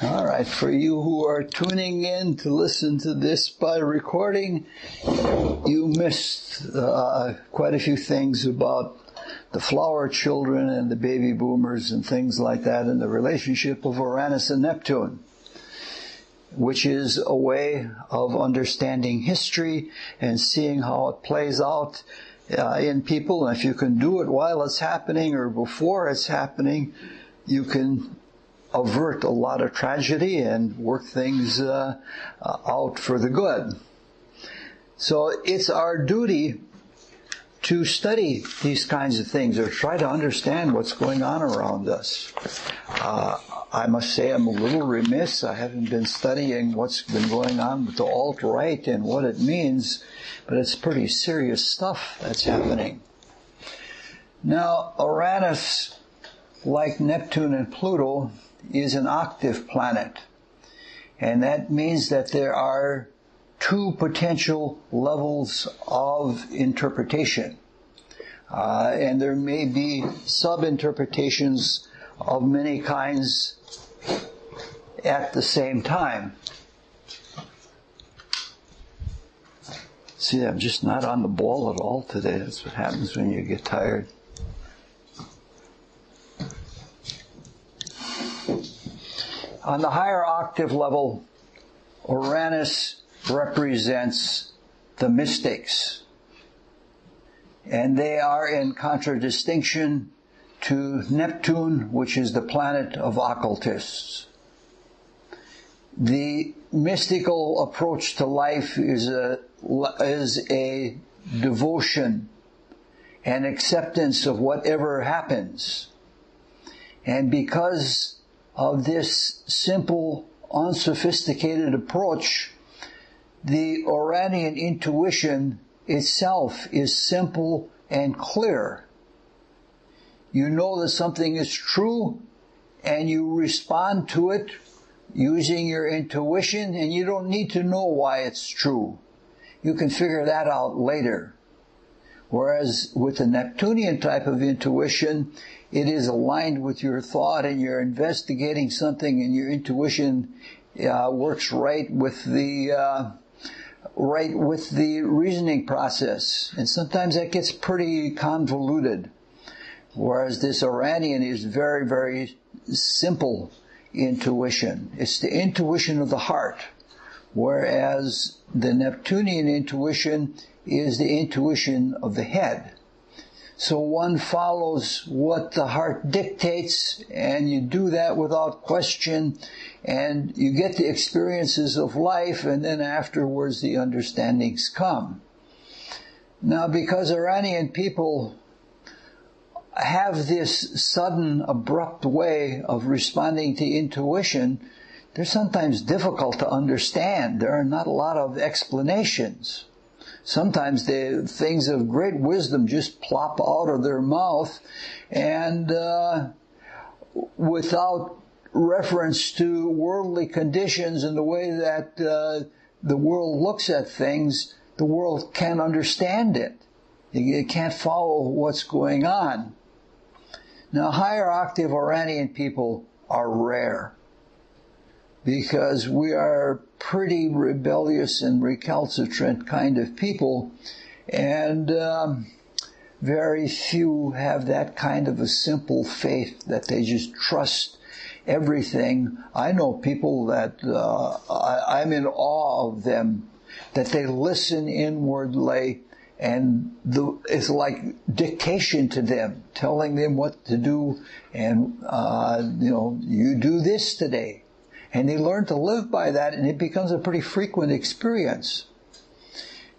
All right, for you who are tuning in to listen to this by recording, you missed quite a few things about the flower children and the baby boomers and things like that, and the relationship of Uranus and Neptune, which is a way of understanding history and seeing how it plays out in people. And if you can do it while it's happening or before it's happening, you can avert a lot of tragedy and work things out for the good. So it's our duty to study these kinds of things or try to understand what's going on around us. I must say I'm a little remiss. I haven't been studying what's been going on with the alt-right and what it means, but it's pretty serious stuff that's happening. Now, Uranus, like Neptune and Pluto, is an octave planet. And that means that there are two potential levels of interpretation. And there may be sub-interpretations of many kinds at the same time. See, I'm just not on the ball at all today. That's what happens when you get tired. On the higher octave level, Uranus represents the mystics. And they are in contradistinction to Neptune, which is the planet of occultists. The mystical approach to life is a devotion and acceptance of whatever happens. And because of this simple, unsophisticated approach, the Uranian intuition itself is simple and clear. You know that something is true, and you respond to it using your intuition, and you don't need to know why it's true. You can figure that out later. Whereas with the Neptunian type of intuition, it is aligned with your thought, and you're investigating something, and your intuition works right with the reasoning process. And sometimes that gets pretty convoluted. Whereas this Uranian is very, very simple intuition. It's the intuition of the heart. Whereas the Neptunian intuition is the intuition of the head. So one follows what the heart dictates, and you do that without question, and you get the experiences of life, and then afterwards the understandings come. Now, because Iranian people have this sudden, abrupt way of responding to intuition, they're sometimes difficult to understand. There are not a lot of explanations. Sometimes things of great wisdom just plop out of their mouth, and without reference to worldly conditions and the way that the world looks at things, the world can't understand it. It can't follow what's going on. Now, higher octave Uranian people are rare, because we are pretty rebellious and recalcitrant kind of people, and very few have that kind of a simple faith that they just trust everything. I know people that I'm in awe of them, that they listen inwardly, and it's like dictation to them, telling them what to do, and you do this today. And they learn to live by that, and it becomes a pretty frequent experience.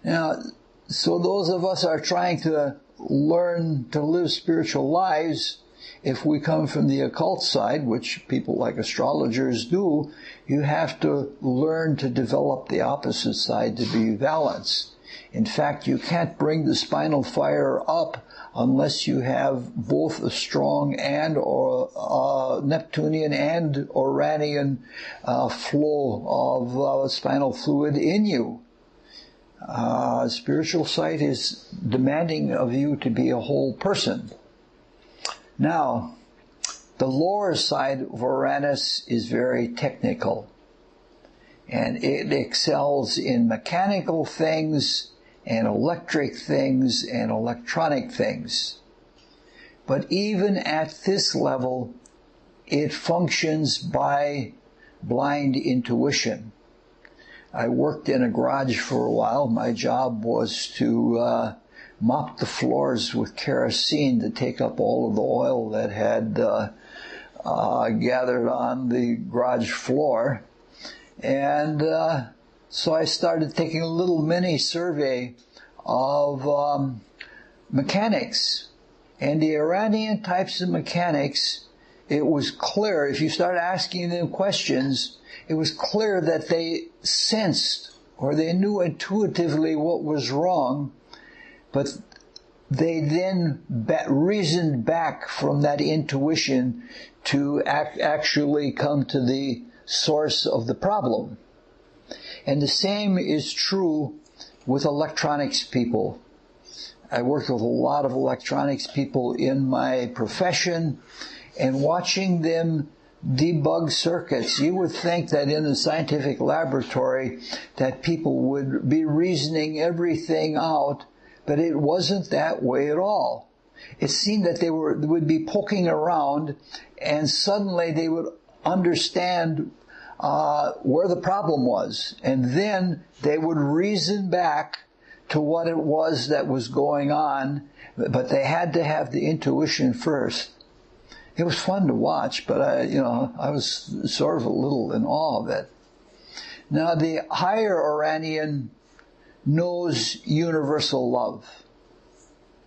Now, so those of us are trying to learn to live spiritual lives. If we come from the occult side, which people like astrologers do, you have to learn to develop the opposite side to be balanced. In fact, you can't bring the spinal fire up unless you have both a strong and Neptunian and Uranian flow of spinal fluid in you. Spiritual sight is demanding of you to be a whole person. Now, The lower side of Uranus is very technical, and it excels in mechanical things and electric things and electronic things. But even at this level, it functions by blind intuition. I worked in a garage for a while. My job was to mop the floors with kerosene to take up all of the oil that had gathered on the garage floor. And so I started taking a little mini survey of mechanics. And the Iranian types of mechanics, it was clear, if you start asking them questions, it was clear that they sensed or they knew intuitively what was wrong, but they then reasoned back from that intuition to actually come to the source of the problem. And the same is true with electronics people. I worked with a lot of electronics people in my profession, and watching them debug circuits, you would think that in a scientific laboratory that people would be reasoning everything out, but it wasn't that way at all. It seemed that they would be poking around, and suddenly they would understand where the problem was, and then they would reason back to what it was that was going on, but they had to have the intuition first. It was fun to watch, but I was sort of a little in awe of it. Now, the higher Uranian knows universal love,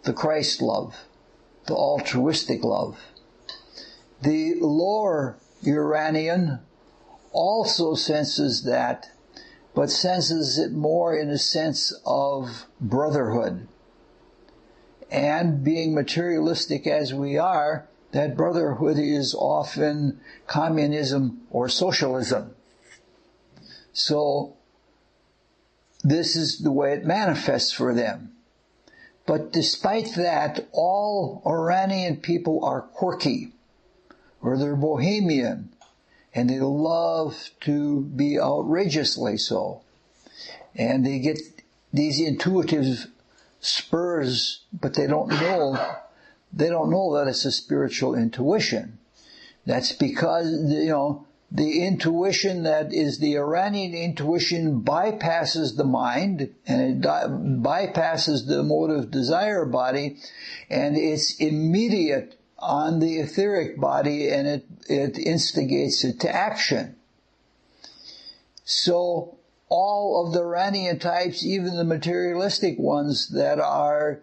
the Christ love, the altruistic love. The lower Uranian also senses that, but senses it more in a sense of brotherhood. And being materialistic as we are, that brotherhood is often communism or socialism. So this is the way it manifests for them. But despite that, all Iranian people are quirky, or they're bohemian, and they love to be outrageously so. And they get these intuitive spurs, but they don't know that it's a spiritual intuition. That's because, the intuition that is the Iranian intuition bypasses the mind, and it bypasses the motive desire body, and it's immediate on the etheric body, and it instigates it to action. So all of the Iranian types, even the materialistic ones that are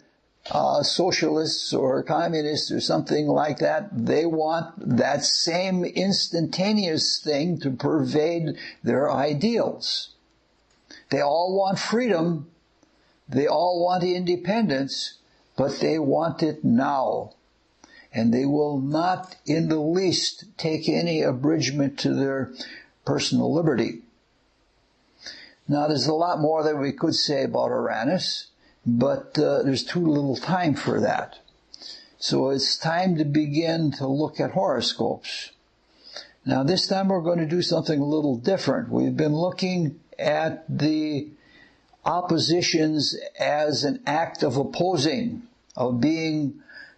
socialists or communists or something like that, they want that same instantaneous thing to pervade their ideals. They all want freedom, they all want independence, but they want it now. And they will not in the least take any abridgment to their personal liberty. Now, there's a lot more that we could say about Uranus, but there's too little time for that. So it's time to begin to look at horoscopes. Now, this time we're going to do something a little different. We've been looking at the oppositions as an act of opposing, of being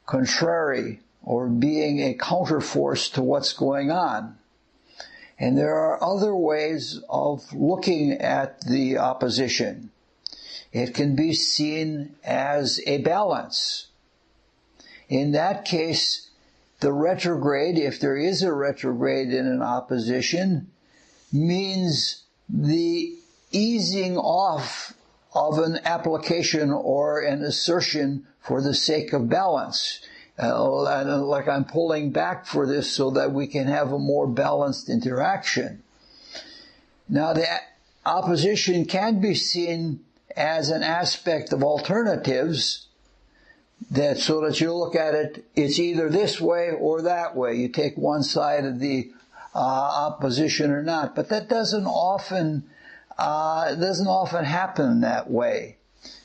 contrary, or being a counterforce to what's going on. And there are other ways of looking at the opposition. It can be seen as a balance. In that case, the retrograde, if there is a retrograde in an opposition, means the easing off of an application or an assertion for the sake of balance. Like I'm pulling back for this so that we can have a more balanced interaction. Now, the opposition can be seen as an aspect of alternatives, so that you look at it, it's either this way or that way. You take one side of the opposition or not. But that doesn't often happen that way,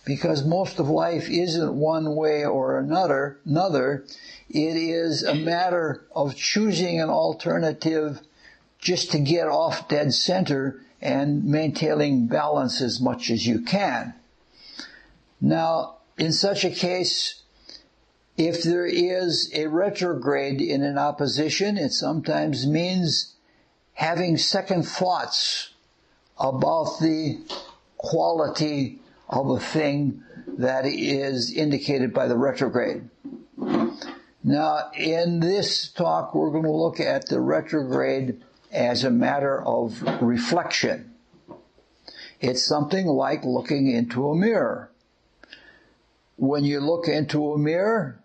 because most of life isn't one way or another. It is a matter of choosing an alternative just to get off dead center and maintaining balance as much as you can. Now, in such a case, if there is a retrograde in an opposition, it sometimes means having second thoughts about the quality of a thing that is indicated by the retrograde. Now, in this talk, we're going to look at the retrograde as a matter of reflection. It's something like looking into a mirror. When you look into a mirror,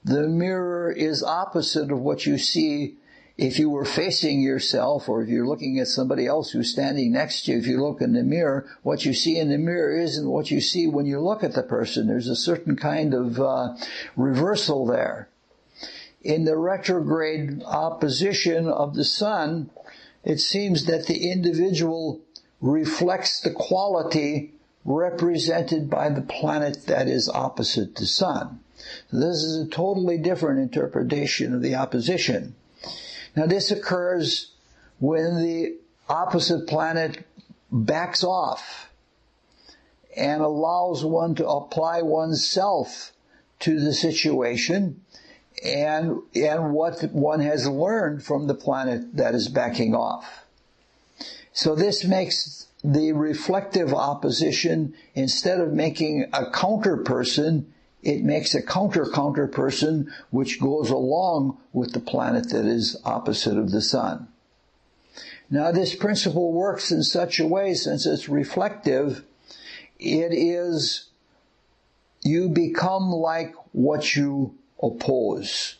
the mirror is opposite of what you see if you were facing yourself, or if you're looking at somebody else who's standing next to you. If you look in the mirror, what you see in the mirror isn't what you see when you look at the person. There's a certain kind of reversal there. In the retrograde opposition of the sun, it seems that the individual reflects the quality represented by the planet that is opposite the sun. So this is a totally different interpretation of the opposition. Now, this occurs when the opposite planet backs off and allows one to apply oneself to the situation and what one has learned from the planet that is backing off. So this makes the reflective opposition, instead of making a counter person, it makes a counter person which goes along with the planet that is opposite of the sun. Now, this principle works in such a way, since it's reflective, you become like what you oppose.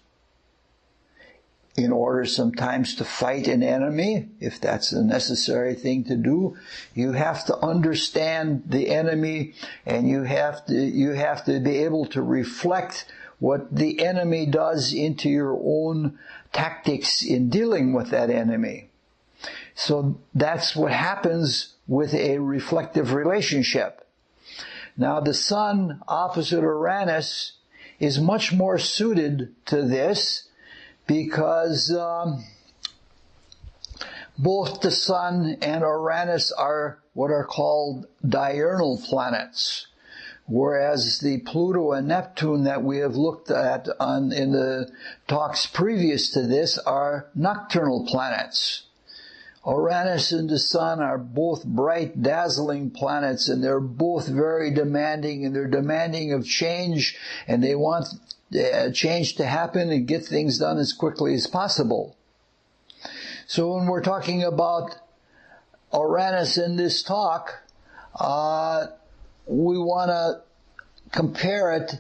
In order sometimes to fight an enemy, if that's a necessary thing to do, you have to understand the enemy, and you have to be able to reflect what the enemy does into your own tactics in dealing with that enemy. So that's what happens with a reflective relationship. Now, the sun opposite Uranus is much more suited to this, because both the sun and Uranus are what are called diurnal planets, whereas the Pluto and Neptune that we have looked at in the talks previous to this are nocturnal planets. Uranus and the sun are both bright, dazzling planets, and they're both very demanding, and they're demanding of change, and they want change to happen and get things done as quickly as possible. So when we're talking about Uranus in this talk, we want to compare it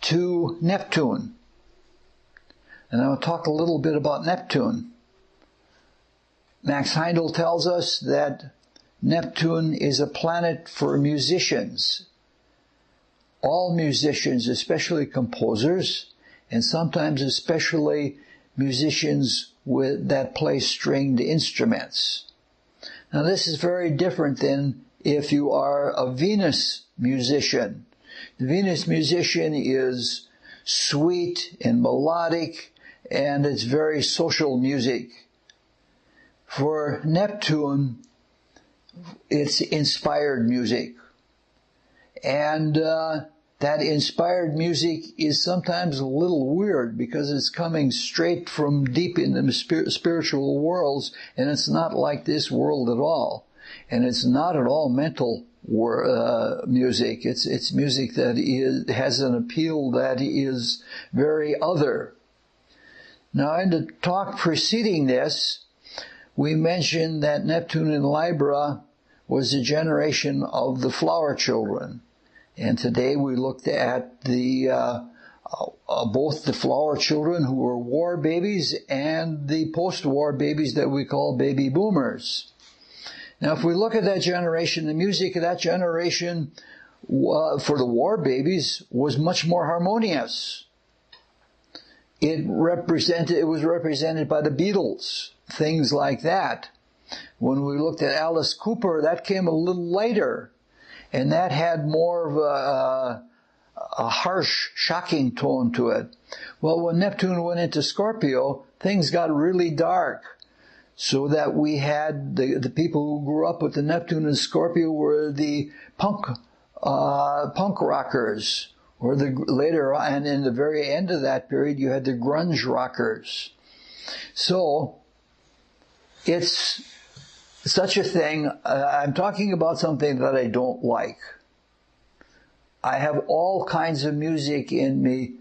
to Neptune. And I'll talk a little bit about Neptune. Max Heindel tells us that Neptune is a planet for musicians. All musicians, especially composers, and sometimes especially musicians that play stringed instruments. Now, this is very different than if you are a Venus musician. The Venus musician is sweet and melodic, and it's very social music. For Neptune, it's inspired music. And that inspired music is sometimes a little weird, because it's coming straight from deep in the spiritual worlds, and it's not like this world at all. And it's not at all mental music. It's music that has an appeal that is very other. Now, in the talk preceding this, we mentioned that Neptune in Libra was a generation of the flower children. And today we looked at both the flower children who were war babies and the post-war babies that we call baby boomers. Now, if we look at that generation, the music of that generation for the war babies was much more harmonious. It was represented by the Beatles, things like that. When we looked at Alice Cooper, that came a little later. And that had more of a harsh, shocking tone to it. Well, when Neptune went into Scorpio, things got really dark. So that we had the people who grew up with the Neptune and Scorpio were the punk rockers, or later on, and in the very end of that period, you had the grunge rockers. So it's such a thing. I'm talking about something that I don't like. I have all kinds of music in me,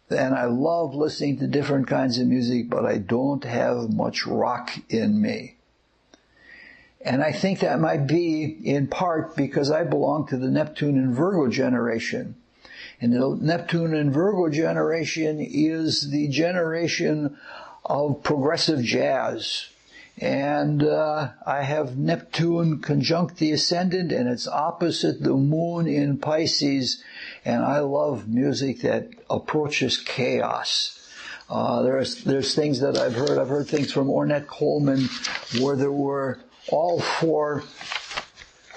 and I love listening to different kinds of music, but I don't have much rock in me. And I think that might be in part because I belong to the Neptune and Virgo generation. And the Neptune and Virgo generation is the generation of progressive jazz. And I have Neptune conjunct the ascendant, and it's opposite the moon in Pisces. And I love music that approaches chaos. There's things that I've heard. I've heard things from Ornette Coleman where there were all four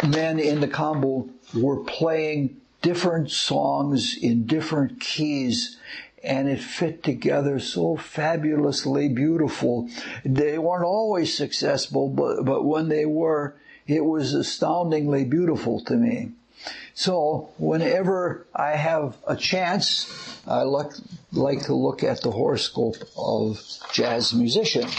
men in the combo were playing different songs in different keys, and it fit together so fabulously beautiful. They weren't always successful, but when they were, it was astoundingly beautiful to me. So whenever I have a chance, I like to look at the horoscope of jazz musicians.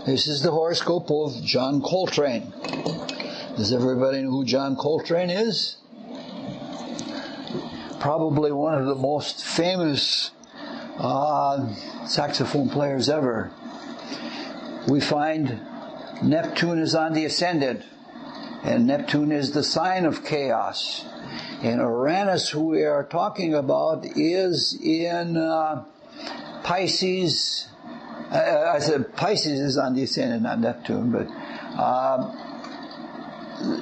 This is the horoscope of John Coltrane. Does everybody know who John Coltrane is? Probably one of the most famous saxophone players ever. We find Neptune is on the ascendant, and Neptune is the sign of chaos. And Uranus, who we are talking about, is in Pisces. I said Pisces is on the ascendant, not Neptune, but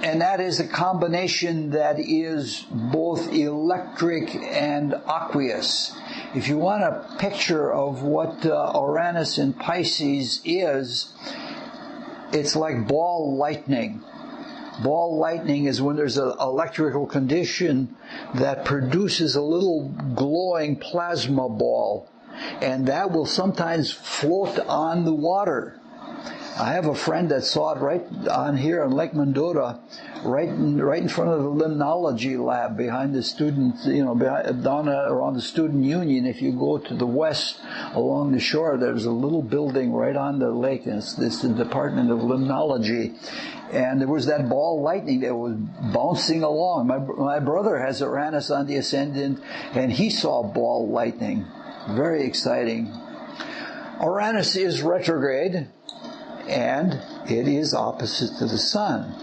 and that is a combination that is both electric and aqueous. If you want a picture of what Uranus in Pisces is, it's like ball lightning. Ball lightning is when there's an electrical condition that produces a little glowing plasma ball. And that will sometimes float on the water. I have a friend that saw it right on here on Lake Mendota, right in front of the limnology lab behind the student, down around the student union. If you go to the west along the shore, there's a little building right on the lake, and it's the Department of Limnology. And there was that ball lightning that was bouncing along. My brother has Uranus on the ascendant, and he saw ball lightning. Very exciting. Uranus is retrograde, and it is opposite to the Sun,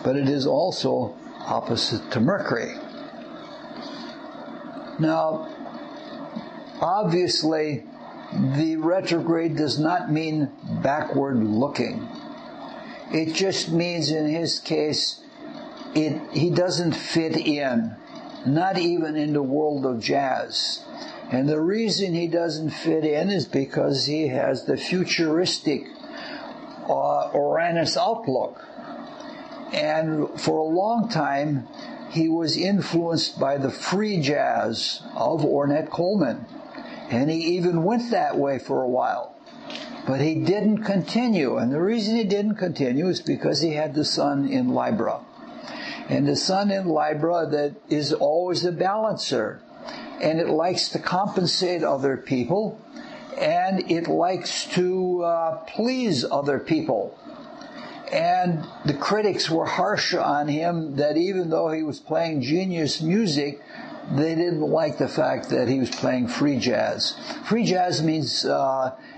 but it is also opposite to Mercury. Now, obviously, the retrograde does not mean backward looking. It just means, in his case, he doesn't fit in, not even in the world of jazz. And the reason he doesn't fit in is because he has the futuristic Uranus outlook. And for a long time, he was influenced by the free jazz of Ornette Coleman. And he even went that way for a while. But he didn't continue. And the reason he didn't continue is because he had the Sun in Libra. And the Sun in Libra, that is always a balancer. And it likes to compensate other people, and it likes to please other people. And the critics were harsh on him that even though he was playing genius music, they didn't like the fact that he was playing free jazz. Free jazz means it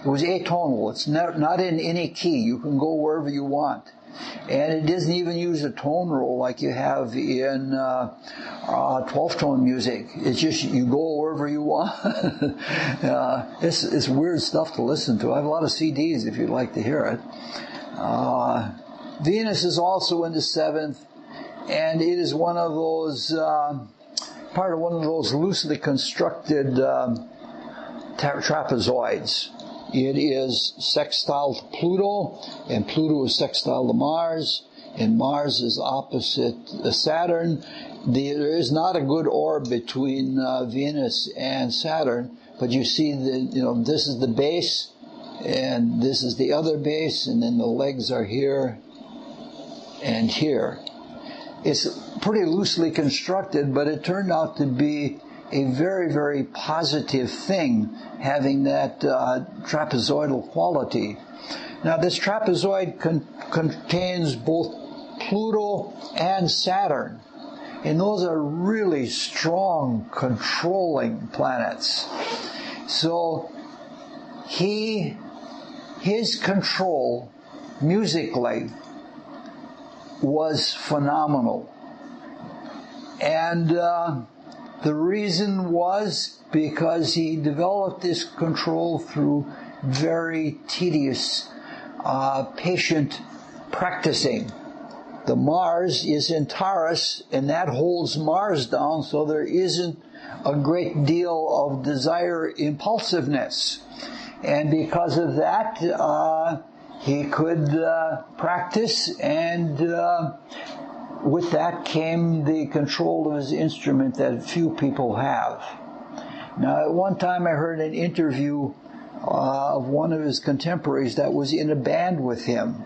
was atonal. It's not in any key. You can go wherever you want. And it doesn't even use a tone roll like you have in 12-tone music. It's just you go wherever you want. It's weird stuff to listen to. I have a lot of CDs if you'd like to hear it. Venus is also in the 7th, and it is one of those, part of one of those loosely constructed trapezoids. It is sextile to Pluto, and Pluto is sextile to Mars, and Mars is opposite Saturn. There is not a good orb between Venus and Saturn, but you see this is the base, and this is the other base, and then the legs are here and here. It's pretty loosely constructed, but it turned out to be a very, very positive thing, having that trapezoidal quality. Now, this trapezoid contains both Pluto and Saturn, and those are really strong, controlling planets. So, his control, musically, was phenomenal. And the reason was because he developed this control through very tedious, patient practicing. The Mars is in Taurus, and that holds Mars down, so there isn't a great deal of desire impulsiveness. And because of that, he could practice, and with that came the control of his instrument that few people have. Now, at one time I heard an interview of one of his contemporaries that was in a band with him.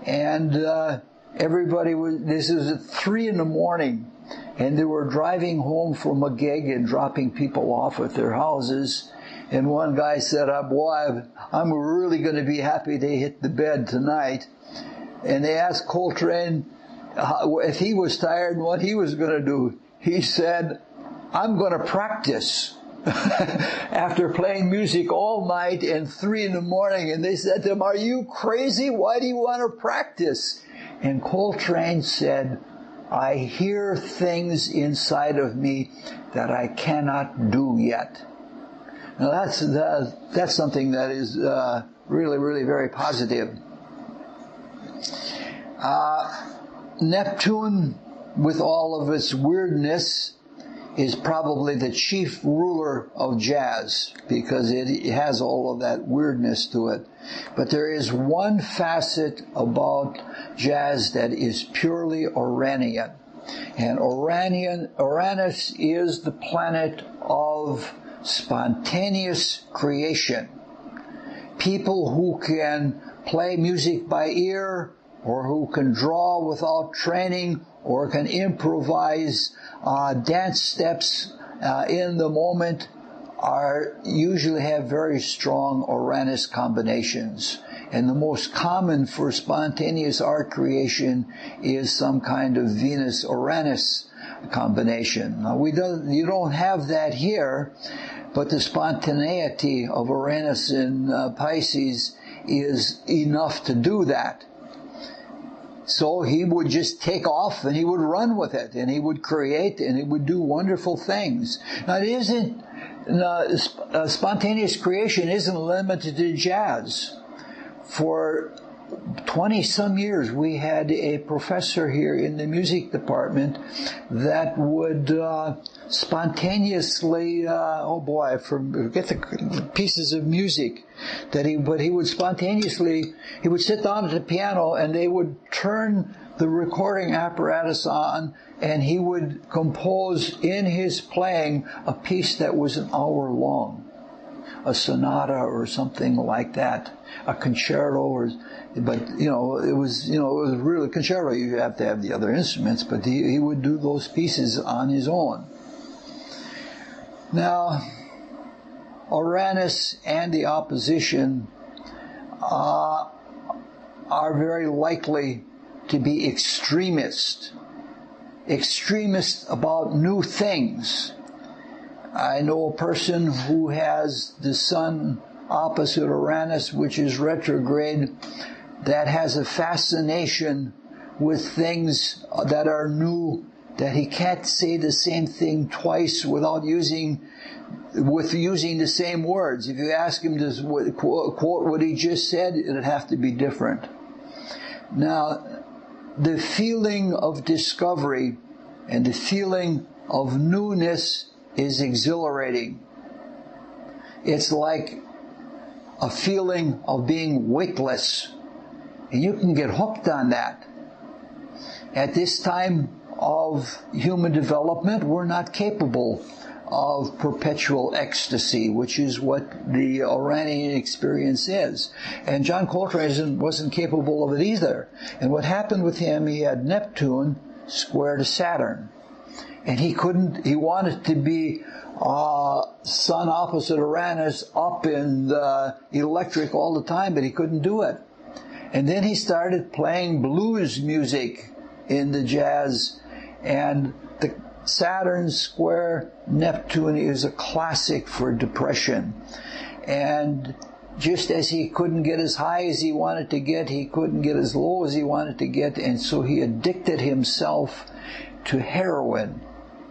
And this was at 3 a.m, and they were driving home from a gig and dropping people off at their houses. And one guy said, boy, I'm really going to be happy they hit the bed tonight. And they asked Coltrane if he was tired and what he was going to do. He said, I'm going to practice. After playing music all night and 3 a.m, and they said to him, are you crazy? Why do you want to practice? And Coltrane said, I hear things inside of me that I cannot do yet. Now that's something that is really, really very positive. Neptune, with all of its weirdness, is probably the chief ruler of jazz because it has all of that weirdness to it. But there is one facet about jazz that is purely Uranian. And Uranus is the planet of spontaneous creation. People who can play music by ear, or who can draw without training, or can improvise dance steps in the moment, usually have very strong Uranus combinations. And the most common for spontaneous art creation is some kind of Venus-Uranus combination. Now, you don't have that here, but the spontaneity of Uranus in Pisces is enough to do that. So he would just take off and he would run with it, and he would create, and he would do wonderful things. Now, spontaneous creation isn't limited to jazz. For 20-some years, we had a professor here in the music department that would spontaneously, I forget the pieces of music but he would spontaneously, he would sit down at the piano and they would turn the recording apparatus on, and he would compose in his playing a piece that was an hour long, a sonata or something like that, a concerto, but it was really a concerto. You have to have the other instruments, but he would do those pieces on his own. Now, Uranus and the opposition are very likely to be extremist about new things. I know a person who has the Sun opposite Uranus, which is retrograde, that has a fascination with things that are new, that he can't say the same thing twice without using the same words. If you ask him to quote what he just said, it'd have to be different. Now, the feeling of discovery and the feeling of newness is exhilarating. It's like a feeling of being weightless. And you can get hooked on that. At this time of human development, we're not capable of perpetual ecstasy, which is what the Uranian experience is. And John Coltrane wasn't capable of it either. And what happened with him, he had Neptune square to Saturn. And he wanted to be Sun opposite Uranus up in the electric all the time, but he couldn't do it. And then he started playing blues music in the jazz, and the Saturn square Neptune is a classic for depression. And just as he couldn't get as high as he wanted to get, he couldn't get as low as he wanted to get, and so he addicted himself to heroin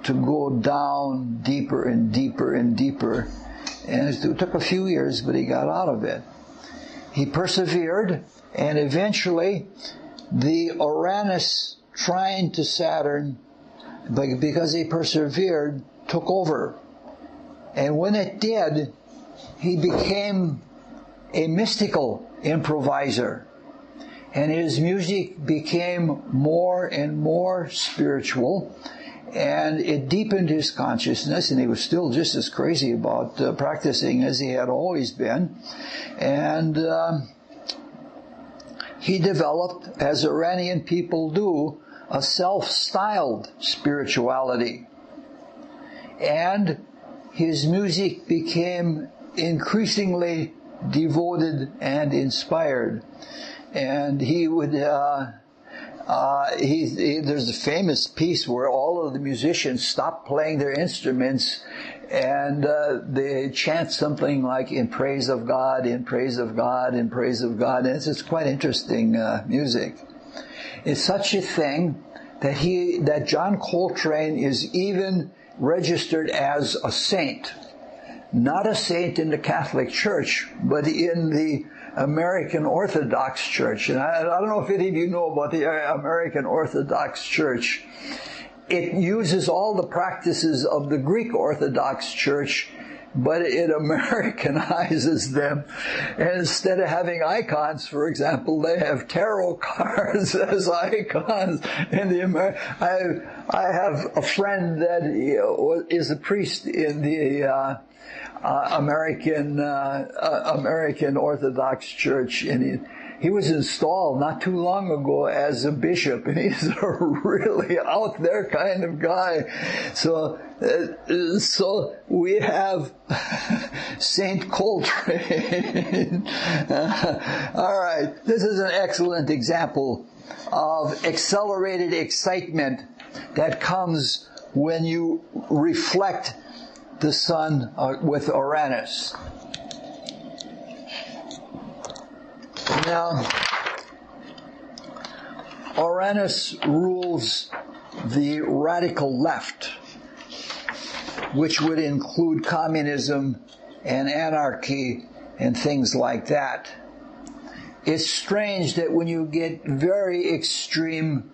to go down deeper and deeper and deeper. And it took a few years, but he got out of it. He persevered, and eventually the Uranus trine to Saturn, because he persevered, took over. And when it did, he became a mystical improviser. And his music became more and more spiritual, and it deepened his consciousness, and he was still just as crazy about practicing as he had always been. And he developed, as Iranian people do, a self-styled spirituality. And his music became increasingly devoted and inspired. And he would, there's a famous piece where all of the musicians stop playing their instruments and they chant something like "in praise of God, in praise of God, in praise of God." And it's quite interesting music. It's such a thing that John Coltrane is even registered as a saint. Not a saint in the Catholic Church, but in the American Orthodox Church. And I don't know if any of you know about the American Orthodox Church. It uses all the practices of the Greek Orthodox Church, but it Americanizes them. And instead of having icons, for example, they have tarot cards as icons. I have a friend that is a priest in the American Orthodox Church, and he was installed not too long ago as a bishop, and he's a really out there kind of guy. So we have Saint Coltrane. All right, this is an excellent example of accelerated excitement that comes when you reflect the sun with Uranus. Now, Uranus rules the radical left, which would include communism and anarchy and things like that. It's strange that when you get very extreme,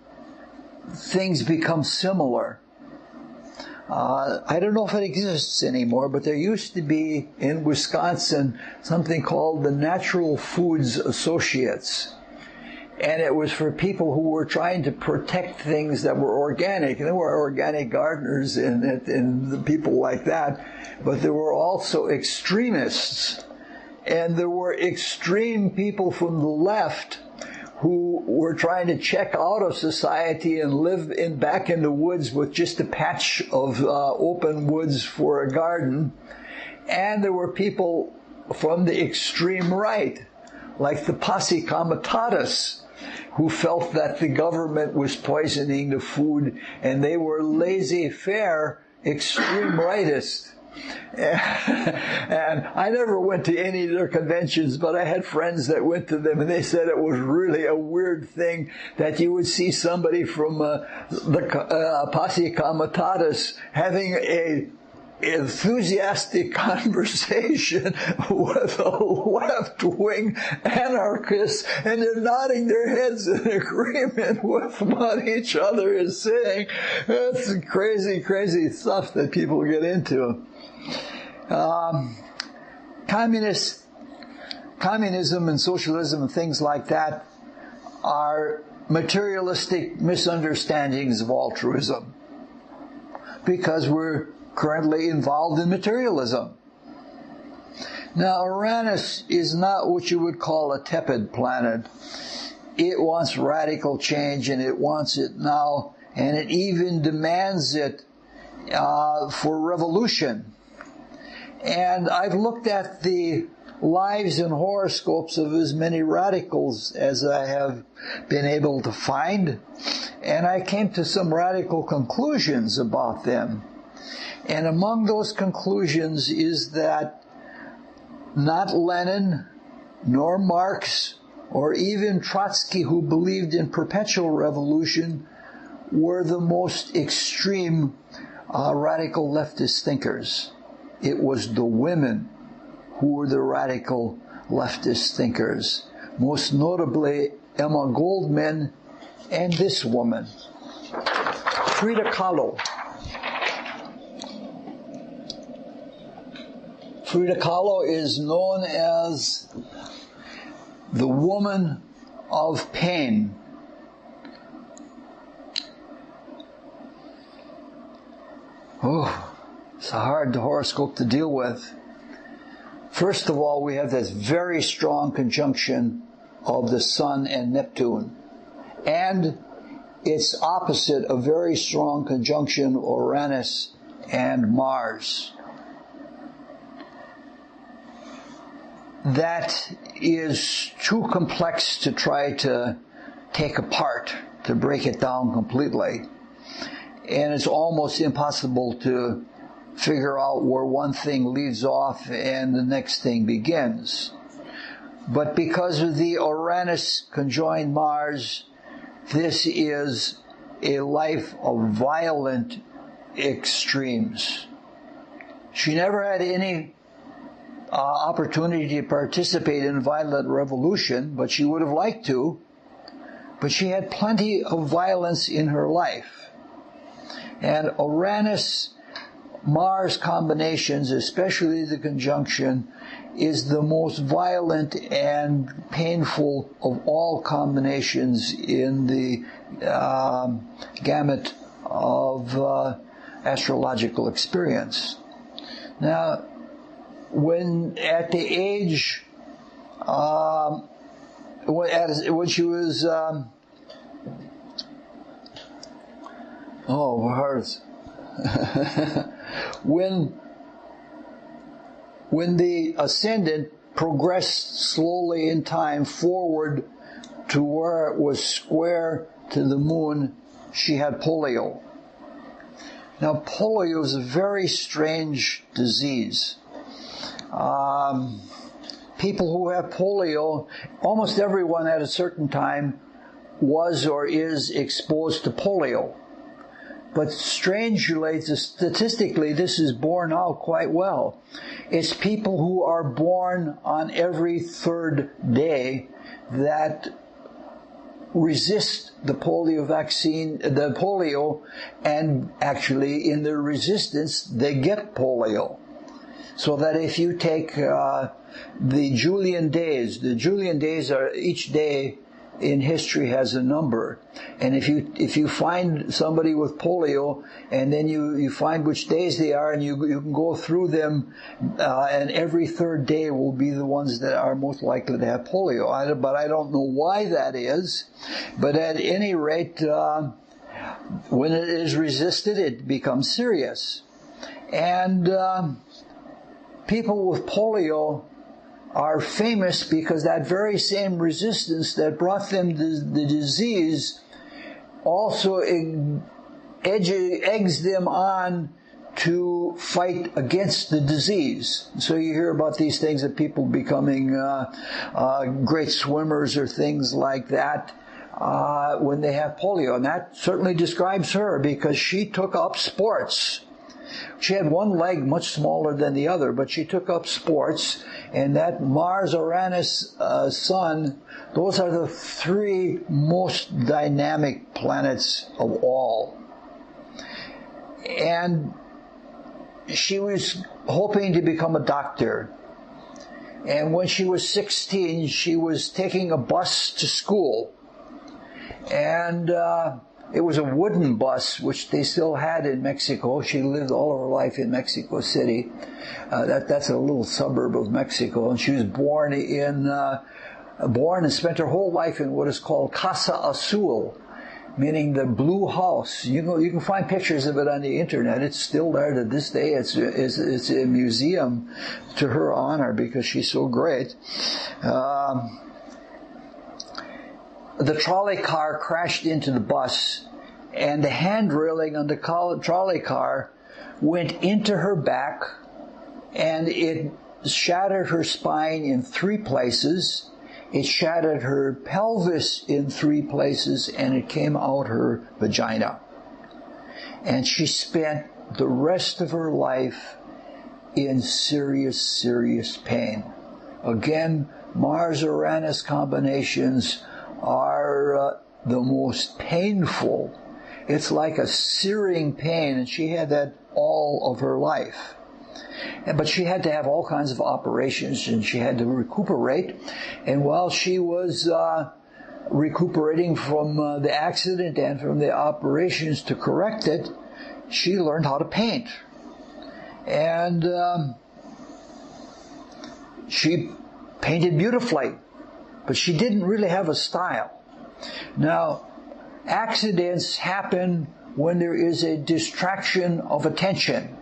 things become similar. I don't know if it exists anymore, but there used to be in Wisconsin something called the Natural Foods Associates. And it was for people who were trying to protect things that were organic. And there were organic gardeners and people like that. But there were also extremists. And there were extreme people from the left who were trying to check out of society and live back in the woods with just a patch of open woods for a garden. And there were people from the extreme right, like the posse comitatus, who felt that the government was poisoning the food, and they were laissez-faire extreme rightists. And I never went to any of their conventions, but I had friends that went to them, and they said it was really a weird thing that you would see somebody from the posse comitatus having a enthusiastic conversation with a left-wing anarchist, and they're nodding their heads in agreement with what each other is saying. That's crazy, crazy stuff that people get into. Communism and socialism and things like that are materialistic misunderstandings of altruism, because we're currently involved in materialism. Now, Uranus is not what you would call a tepid planet. It wants radical change, and it wants it now, and it even demands it for revolution. And I've looked at the lives and horoscopes of as many radicals as I have been able to find, and I came to some radical conclusions about them. And among those conclusions is that not Lenin, nor Marx, or even Trotsky, who believed in perpetual revolution, were the most extreme radical leftist thinkers. It was the women who were the radical leftist thinkers, most notably Emma Goldman and this woman, Frida Kahlo. Frida Kahlo is known as the woman of pain. Oh, it's a hard horoscope to deal with. First of all, we have this very strong conjunction of the Sun and Neptune, and its opposite, a very strong conjunction, Uranus and Mars. That is too complex to try to take apart, to break it down completely. And it's almost impossible to figure out where one thing leaves off and the next thing begins. But because of the Uranus conjoined Mars, this is a life of violent extremes. She never had any opportunity to participate in violent revolution, but she would have liked to. But she had plenty of violence in her life. And Uranus-Mars combinations, especially the conjunction, is the most violent and painful of all combinations in the gamut of astrological experience. Now, when at the age, when she was, when the ascendant progressed slowly in time forward to where it was square to the moon, she had polio. Now, polio is a very strange disease. People who have polio, almost everyone at a certain time was or is exposed to polio. But strangely, statistically, this is borne out quite well. It's people who are born on every third day that resist the polio vaccine, the polio, and actually in their resistance, they get polio. So that if you take the Julian days are each day in history has a number, and if you find somebody with polio, and then you find which days they are, and you can go through them, and every third day will be the ones that are most likely to have polio. But I don't know why that is. But at any rate, when it is resisted, it becomes serious, and people with polio are famous because that very same resistance that brought them the disease also eggs them on to fight against the disease. So you hear about these things of people becoming great swimmers or things like that when they have polio. And that certainly describes her, because she took up sports. She had one leg much smaller than the other, but she took up sports, and that Mars, Uranus, Sun, those are the three most dynamic planets of all. And she was hoping to become a doctor. And when she was 16, she was taking a bus to school. And it was a wooden bus, which they still had in Mexico. She lived all of her life in Mexico City. That's a little suburb of Mexico. And she was born and spent her whole life in what is called Casa Azul, meaning the blue house. You can find pictures of it on the internet. It's still there to this day. It's a museum to her honor because she's so great. The trolley car crashed into the bus, and the hand railing on the trolley car went into her back, and it shattered her spine in 3 places. It shattered her pelvis in 3 places, and it came out her vagina. And she spent the rest of her life in serious, serious pain. Again, Mars-Uranus combinations are the most painful. It's like a searing pain, and she had that all of her life. But she had to have all kinds of operations, and she had to recuperate. And while she was recuperating from the accident and from the operations to correct it, she learned how to paint. And she painted beautifully, but she didn't really have a style. Now, accidents happen when there is a distraction of attention.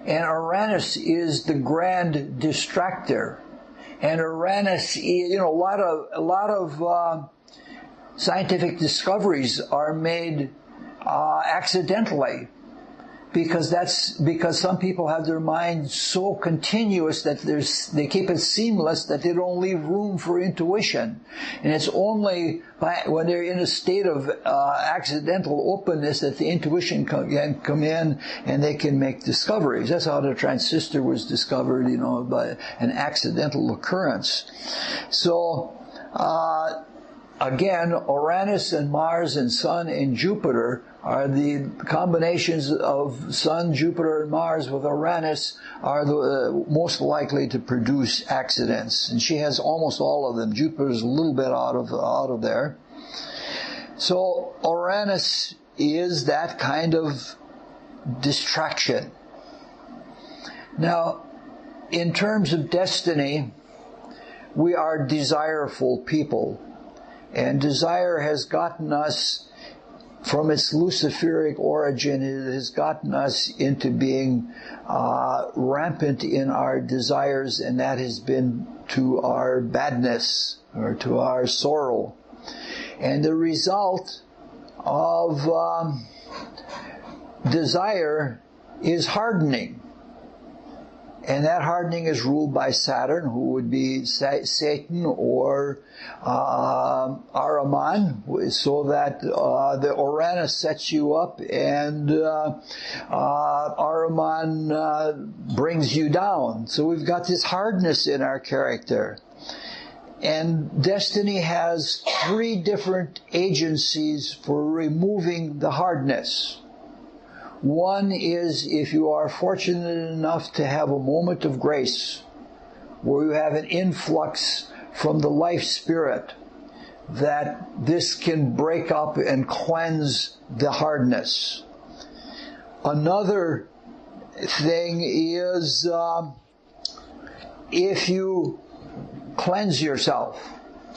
And Uranus is the grand distractor. And Uranus, a lot of scientific discoveries are made accidentally, because some people have their mind so continuous that they keep it seamless that they don't leave room for intuition. And it's only when they're in a state of accidental openness that the intuition can come in and they can make discoveries. That's how the transistor was discovered, by an accidental occurrence. So, again, Uranus and Mars and Sun and Jupiter are the combinations of Sun, Jupiter, and Mars with Uranus are the most likely to produce accidents. And she has almost all of them. Jupiter's a little bit out of there. So Uranus is that kind of distraction. Now, in terms of destiny, we are desireful people. And desire has gotten us, from its Luciferic origin, it has gotten us into being rampant in our desires, and that has been to our badness or to our sorrow. And the result of desire is hardening. And that hardening is ruled by Saturn, who would be Satan or Ahriman, so that the Uranus sets you up and Ahriman brings you down. So we've got this hardness in our character. And destiny has 3 different agencies for removing the hardness. One is if you are fortunate enough to have a moment of grace, where you have an influx from the life spirit, that this can break up and cleanse the hardness. Another thing is if you cleanse yourself,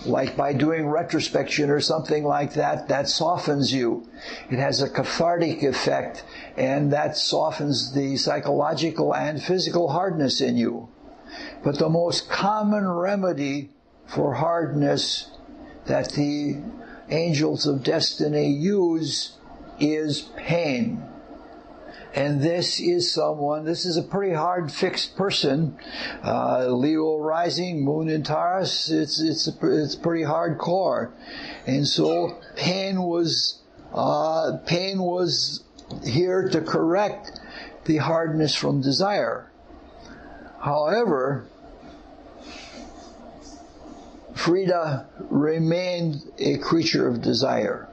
like by doing retrospection or something like that, that softens you. It has a cathartic effect, and that softens the psychological and physical hardness in you. But the most common remedy for hardness that the angels of destiny use is pain. And this is a pretty hard fixed person, Leo rising, moon in Taurus, it's pretty hardcore. And so pain was here to correct the hardness from desire. However, Frida remained a creature of desire.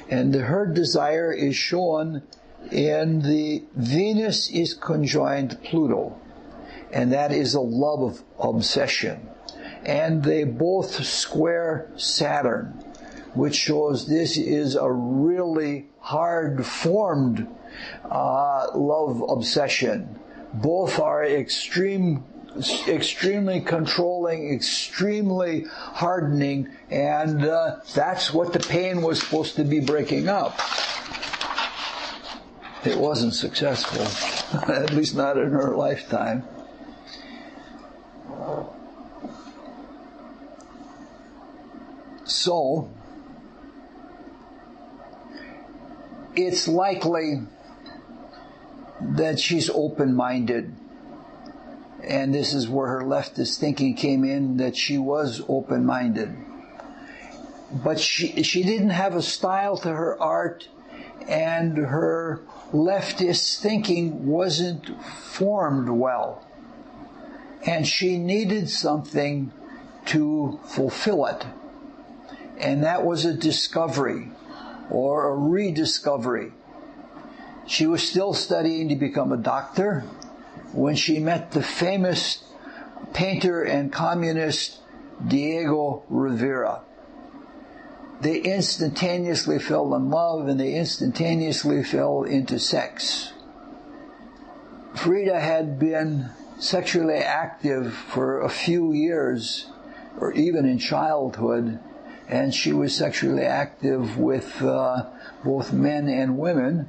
And her desire is shown in the Venus is conjoined Pluto. And that is a love of obsession. And they both square Saturn, which shows this is a really hard-formed love obsession. Both are extremely controlling, extremely hardening, and that's what the pain was supposed to be breaking up. It wasn't successful, at least not in her lifetime. So, it's likely that she's open-minded. And this is where her leftist thinking came in, that she was open-minded. But she didn't have a style to her art, and her leftist thinking wasn't formed well. And she needed something to fulfill it. And that was a discovery, or a rediscovery. She was still studying to become a doctor when she met the famous painter and communist Diego Rivera. They instantaneously fell in love, and they instantaneously fell into sex. Frida had been sexually active for a few years, or even in childhood, and she was sexually active with both men and women.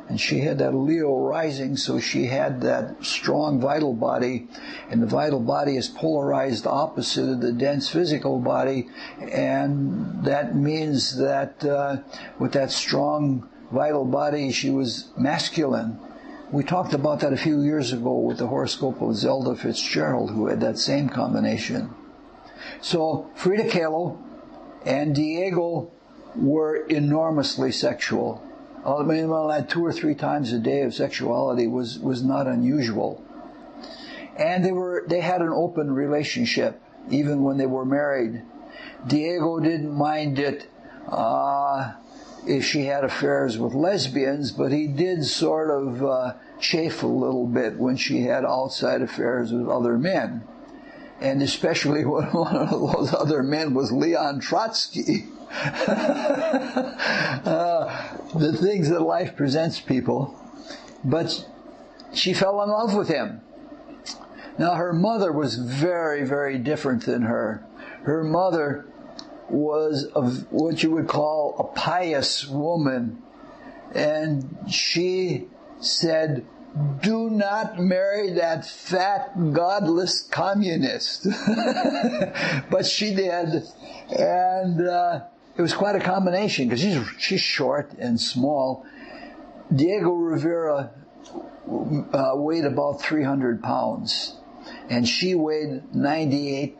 And she had that Leo rising, so she had that strong vital body, and the vital body is polarized opposite of the dense physical body, and that means that with that strong vital body, she was masculine. We talked about that a few years ago with the horoscope of Zelda Fitzgerald, who had that same combination. So Frida Kahlo and Diego were enormously sexual. I mean, well, 2 or 3 times a day of sexuality was not unusual. And they had an open relationship, even when they were married. Diego didn't mind it if she had affairs with lesbians, but he did sort of chafe a little bit when she had outside affairs with other men. And especially when one of those other men was Leon Trotsky. The things that life presents people. But she fell in love with him. Now, her mother was very, very different than her. Her mother was what you would call a pious woman. And she said, "Do not marry that fat, godless communist." But she did. And it was quite a combination, because she's short and small. Diego Rivera weighed about 300 pounds. And she weighed 98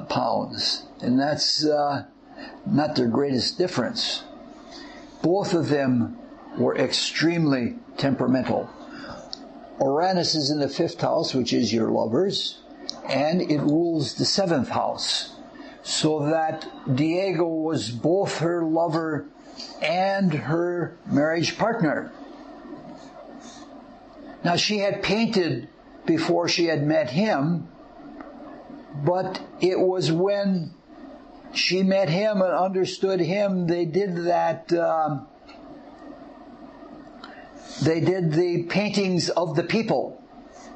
pounds. And that's not their greatest difference. Both of them were extremely temperamental. Uranus is in the 5th house, which is your lovers, and it rules the 7th house. So that Diego was both her lover and her marriage partner. Now, she had painted before she had met him, but it was when she met him and understood him, they did the paintings of the people.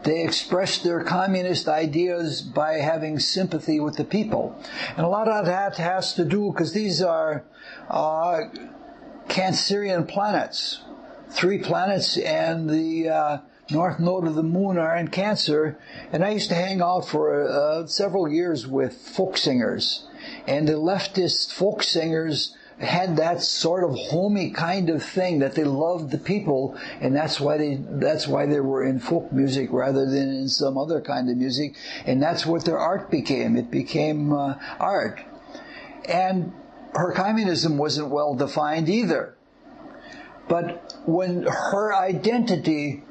They expressed their communist ideas by having sympathy with the people. And a lot of that has to do, because these are Cancerian planets. 3 planets, and the north node of the moon are in Cancer. And I used to hang out for several years with folk singers. And the leftist folk singers had that sort of homey kind of thing, that they loved the people, and that's why they were in folk music rather than in some other kind of music, and that's what their art became. It became art. And her communism wasn't well defined either. But when her identity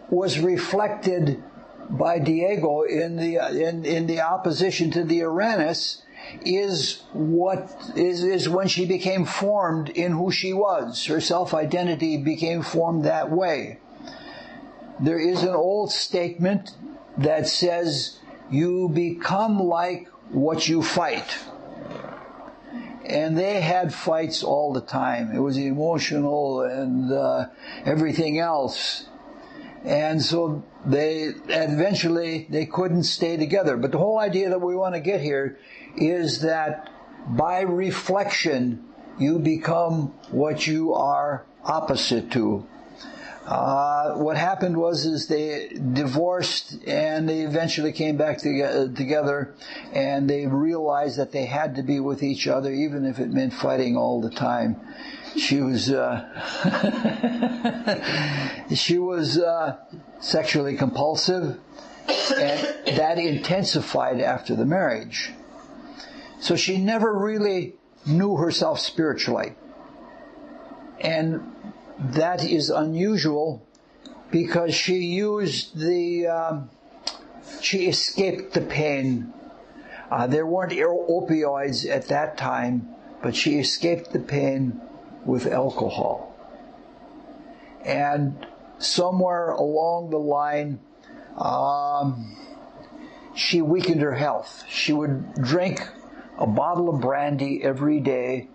was reflected by Diego in the opposition to the Uranus is when she became formed in who she was. Her self-identity became formed that way. There is an old statement that says, you become like what you fight. And they had fights all the time. It was emotional and everything else. And so eventually they couldn't stay together. But the whole idea that we want to get here is that by reflection, you become what you are opposite to. What happened was they divorced, and they eventually came back together, and they realized that they had to be with each other, even if it meant fighting all the time. She was sexually compulsive, and that intensified after the marriage. So she never really knew herself spiritually. And that is unusual because she escaped the pain. There weren't opioids at that time, but she escaped the pain with alcohol. And somewhere along the line, she weakened her health. She would drink a bottle of brandy every day,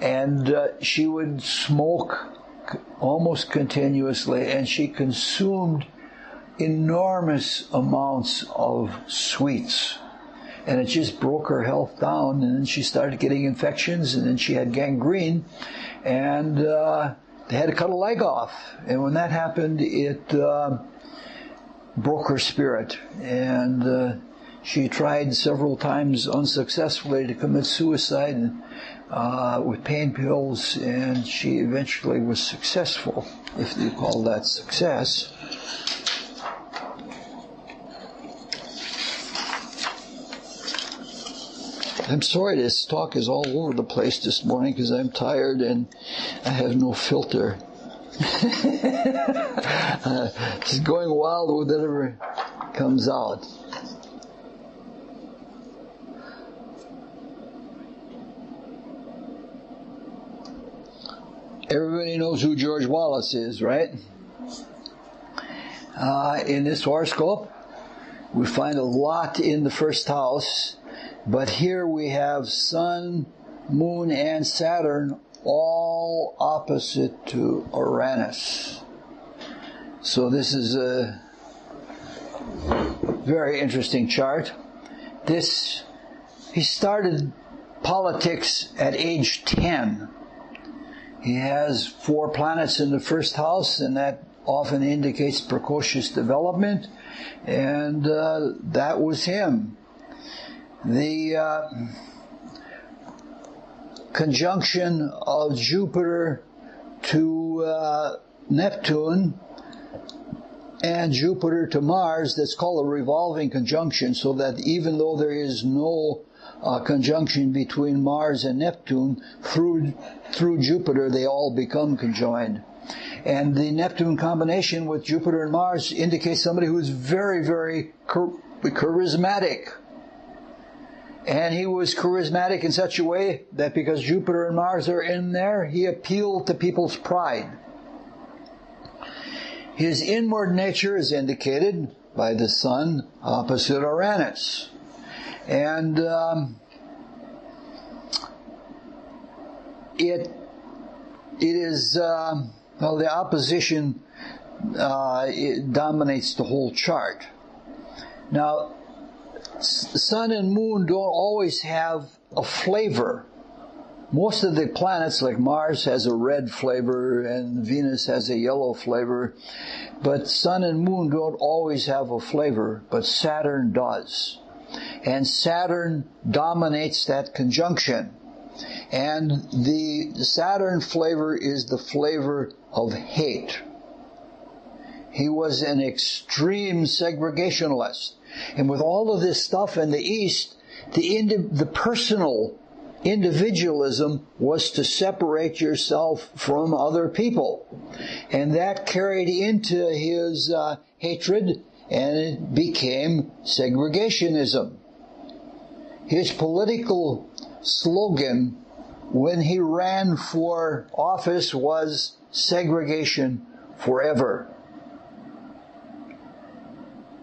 and she would smoke almost continuously, and she consumed enormous amounts of sweets. And it just broke her health down, and then she started getting infections, and then she had gangrene, and they had to cut a leg off. And when that happened, it broke her spirit, and she tried several times unsuccessfully to commit suicide with pain pills, and she eventually was successful, if you call that success. I'm sorry this talk is all over the place this morning because I'm tired and I have no filter. Just going wild with whatever comes out. Everybody knows who George Wallace is, right? In this horoscope, we find a lot in the first house, but here we have Sun, Moon, and Saturn all opposite to Uranus. So this is a very interesting chart. He started politics at age 10. He has 4 planets in the first house, and that often indicates precocious development, and that was him. The conjunction of Jupiter to Neptune and Jupiter to Mars, that's called a revolving conjunction, so that even though there is no conjunction between Mars and Neptune, through Jupiter they all become conjoined. And the Neptune combination with Jupiter and Mars indicates somebody who is very, very charismatic. And he was charismatic in such a way that because Jupiter and Mars are in there, he appealed to people's pride. His inward nature is indicated by the Sun opposite Uranus. And it is, the opposition it dominates the whole chart. Now, Sun and Moon don't always have a flavor. Most of the planets, like Mars, has a red flavor and Venus has a yellow flavor. But Sun and Moon don't always have a flavor, but Saturn does. And Saturn dominates that conjunction. And the Saturn flavor is the flavor of hate. He was an extreme segregationalist. And with all of this stuff in the East, the personal individualism was to separate yourself from other people. And that carried into his hatred, and it became segregationism. His political slogan when he ran for office was segregation forever.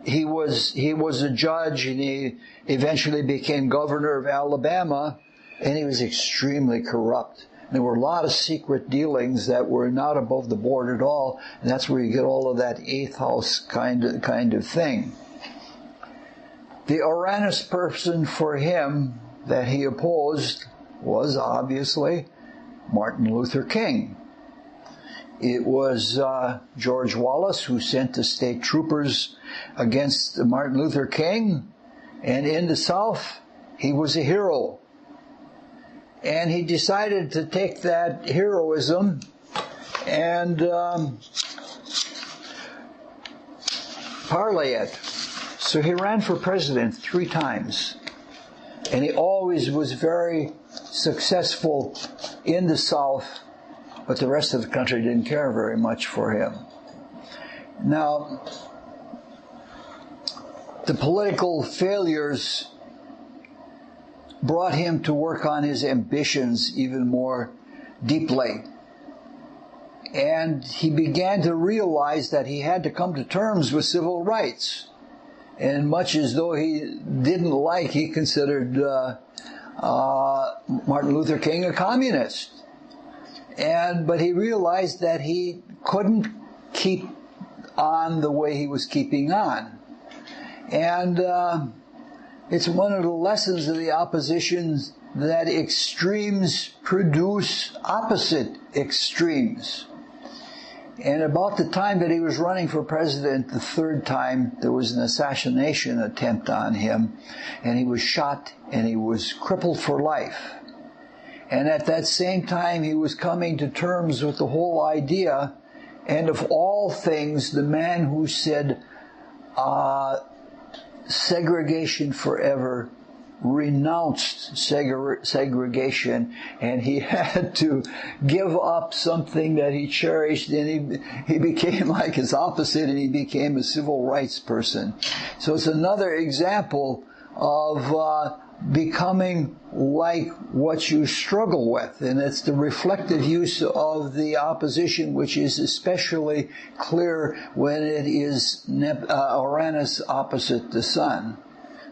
He was a judge, and he eventually became governor of Alabama, and he was extremely corrupt. There were a lot of secret dealings that were not above the board at all, and that's where you get all of that eighth house kind of thing. The Uranus person for him that he opposed was obviously Martin Luther King. It was George Wallace who sent the state troopers against Martin Luther King, and in the South, he was a hero. And he decided to take that heroism and parlay it. So he ran for president 3 times. And he always was very successful in the South, but the rest of the country didn't care very much for him. Now, the political failures brought him to work on his ambitions even more deeply. And he began to realize that he had to come to terms with civil rights. And much as though he didn't like, he considered Martin Luther King a communist. But he realized that he couldn't keep on the way he was keeping on. And it's one of the lessons of the opposition that extremes produce opposite extremes. And about the time that he was running for president the 3rd time, there was an assassination attempt on him, and he was shot and he was crippled for life. And at that same time, he was coming to terms with the whole idea, and of all things, the man who said, segregation forever, renounced segregation, and he had to give up something that he cherished, and he became like his opposite, and he became a civil rights person. So it's another example of becoming like what you struggle with, and it's the reflective use of the opposition, which is especially clear when it is Uranus opposite the Sun.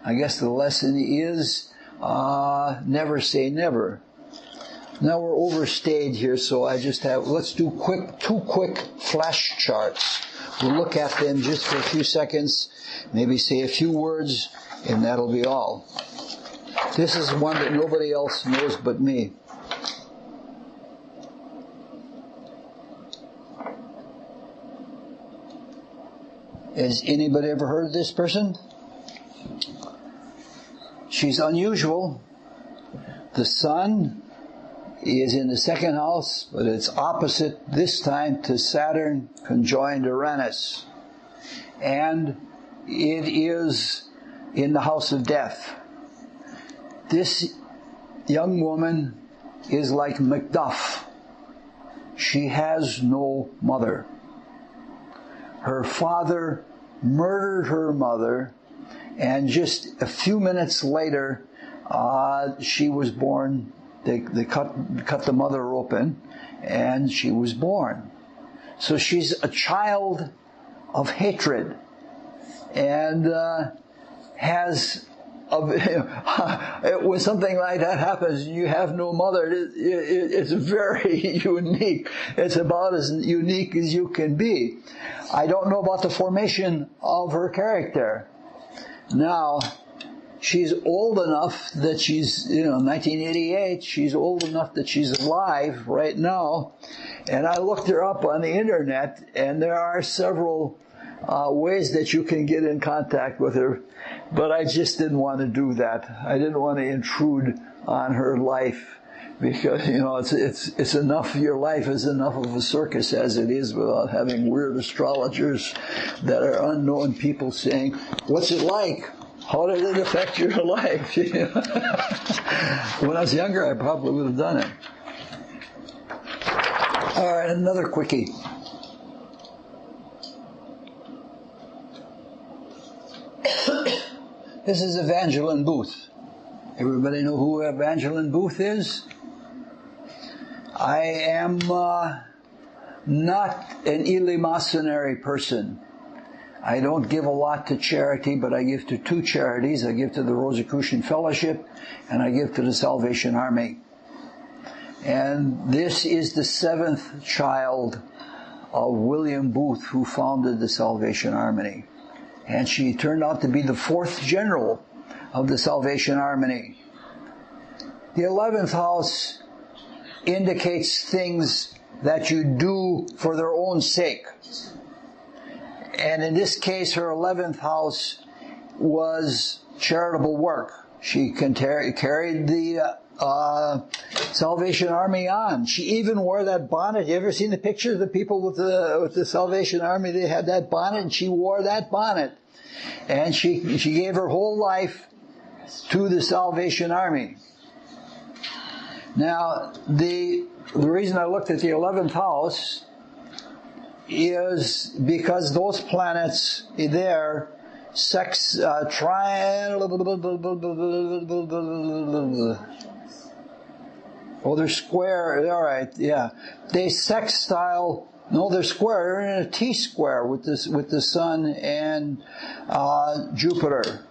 I guess the lesson is never say never. Now we're overstayed here, so let's do two quick flash charts. We'll look at them just for a few seconds, maybe say a few words, and that'll be all. This is one that nobody else knows but me. Has anybody ever heard of this person? She's unusual. The Sun is in the 2nd house, but it's opposite this time to Saturn conjoined Uranus. And it is in the house of death. This young woman is like Macduff. She has no mother. Her father murdered her mother, and just a few minutes later, she was born. They cut the mother open, and she was born. So she's a child of hatred, and has. When something like that happens, you have no mother. It's very unique. It's about as unique as you can be. I don't know about the formation of her character. Now, she's old enough that she's, 1988, she's old enough that she's alive right now. And I looked her up on the internet, and there are several ways that you can get in contact with her. But I just didn't want to do that. I didn't want to intrude on her life, because, it's enough, your life is enough of a circus as it is without having weird astrologers that are unknown people saying, what's it like? How did it affect your life? When I was younger, I probably would have done it. All right, another quickie. This is Evangeline Booth. Everybody know who Evangeline Booth is? I am not an eleemosynary person. I don't give a lot to charity, but I give to two charities. I give to the Rosicrucian Fellowship, and I give to the Salvation Army. And this is the seventh child of William Booth, who founded the Salvation Army. And she turned out to be the fourth general of the Salvation Army. The 11th house indicates things that you do for their own sake. And in this case, her 11th house was charitable work. She carried the Salvation Army on. She even wore that bonnet. You ever seen the picture of the people with the Salvation Army? They had that bonnet, and she wore that bonnet. And she gave her whole life to the Salvation Army. Now, the reason I looked at the 11th house is because those planets there they're square. All right, yeah. They sextile. No, they're square. They're in a T-square with the Sun and Jupiter.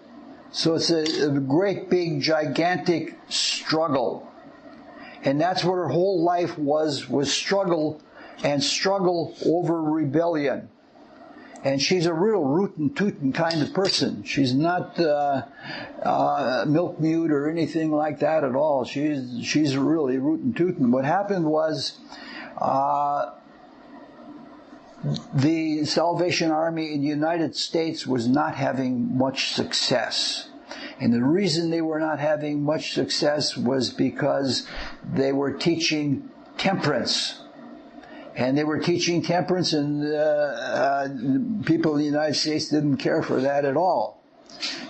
So it's a great, big, gigantic struggle. And that's what her whole life was struggle over rebellion. And she's a real rootin' tootin' kind of person. She's not milk mute or anything like that at all. She's really rootin' tootin'. What happened was the Salvation Army in the United States was not having much success. And the reason they were not having much success was because they were teaching temperance. And they were teaching temperance, and people in the United States didn't care for that at all.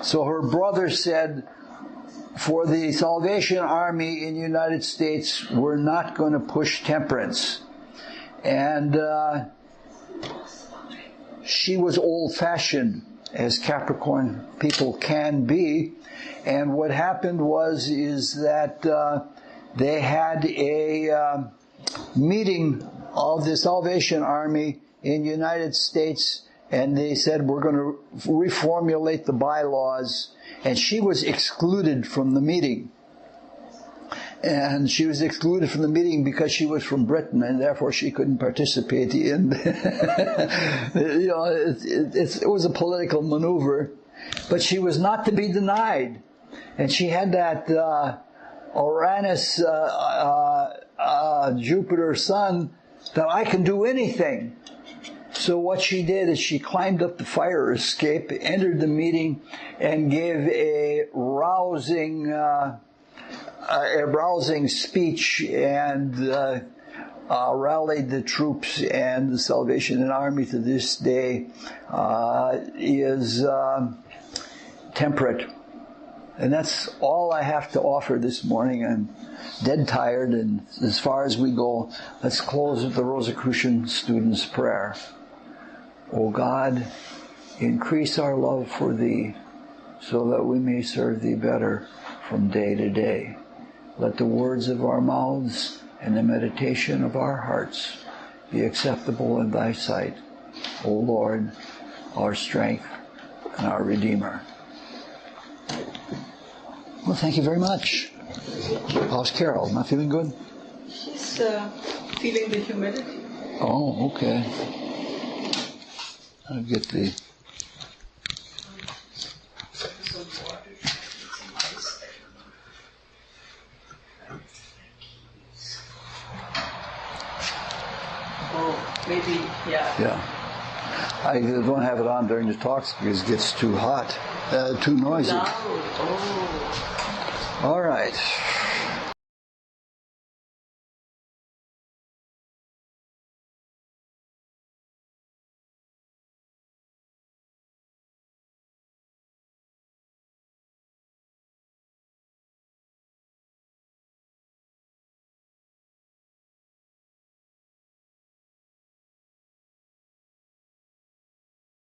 So her brother said, for the Salvation Army in the United States, we're not going to push temperance. And she was old-fashioned, as Capricorn people can be. And what happened is that they had a meeting of the Salvation Army in the United States, and they said, we're going to reformulate the bylaws. And she was excluded from the meeting. And she was excluded from the meeting because she was from Britain, and therefore she couldn't participate in it was a political maneuver. But she was not to be denied. And she had that Uranus, Jupiter, Sun, that I can do anything. So what she did is she climbed up the fire escape, entered the meeting, and gave a rousing speech, and rallied the troops. And the Salvation Army to this day is temperate. And that's all I have to offer this morning. I'm dead tired, and as far as we go, let's close with the Rosicrucian student's prayer. O God, increase our love for Thee, so that we may serve Thee better from day to day. Let the words of our mouths and the meditation of our hearts be acceptable in Thy sight, O Lord, our strength and our Redeemer. Well, thank you very much. How's Carol? Not feeling good? She's feeling the humidity. Oh, okay. I'll get the... Oh, maybe, yeah. Yeah. I don't have it on during the talks because it gets too hot, too noisy. Loud. Oh. All right.